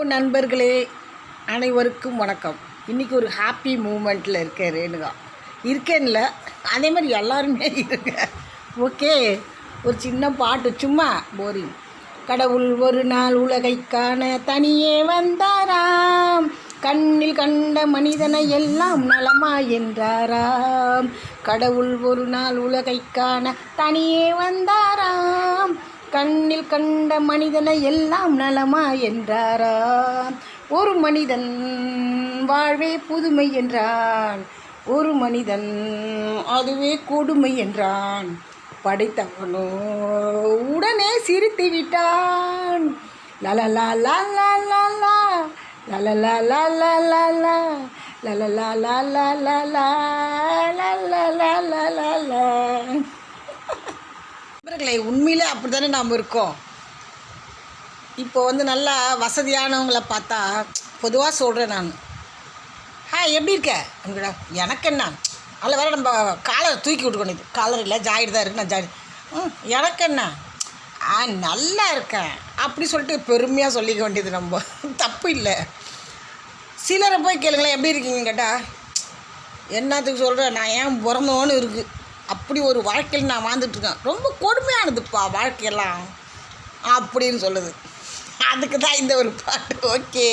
நண்பர்களே அனைவருக்கும் வணக்கம். இன்றைக்கி ஒரு ஹாப்பி மூமெண்ட்டில் இருக்கேன். ரேணுகா இருக்கேன்ல, அதே மாதிரி எல்லாருமே இருங்க. ஓகே, ஒரு சின்ன பாட்டு, சும்மா போரிங். கடவுள் ஒரு நாள் உலகை காண தனியே வந்தாராம், கண்ணில் கண்ட மனிதனை எல்லாம் நலமா என்றாராம். கடவுள் ஒரு நாள் உலகை காண தனியே வந்தாராம், கண்ணில் கண்ட மனிதனை எல்லாம் நலமா என்றாராம். ஒரு மனிதன் வாழ்வே புதுமை என்றான், ஒரு மனிதன் அதுவே கொடுமை என்றான். படைத்தவனோ உடனே சிரித்து விட்டான். லலலா லலா லலா லலலா லலா லலா லலலா லலா லலா லலலா லலா. நண்பர்களே, உண்மையிலே அப்படி தானே நாம் இருக்கோம். இப்போ நல்லா வசதியானவங்கள பார்த்தா, பொதுவாக சொல்கிறேன் நான், எப்படி இருக்க அப்படின்னா, எனக்கு என்ன, அதில் வேறு நம்ம காலரை தூக்கி விட்டுக்கணும். காலர் இல்லை, ஜாயிடு தான் இருக்குது, நான் ஜாயிடு. எனக்கு என்ன, நல்லா இருக்கேன் அப்படி சொல்லிட்டு பெருமையாக சொல்லிக்க வேண்டியது நம்ம தப்பு இல்லை. சிலரை போய் கேளுங்களேன், எப்படி இருக்கீங்கன்னு கேட்டால், என்னத்துக்கு சொல்கிறேன், நான் ஏன் பிறந்தோன்னு இருக்குது, அப்படி ஒரு வாழ்க்கையில் நான் வாழ்ந்துட்டுருக்கேன், ரொம்ப கொடுமையானதுப்பா வாழ்க்கையெல்லாம் அப்படின்னு சொல்லுது. அதுக்கு தான் இந்த ஒரு பாட்டு. ஓகே.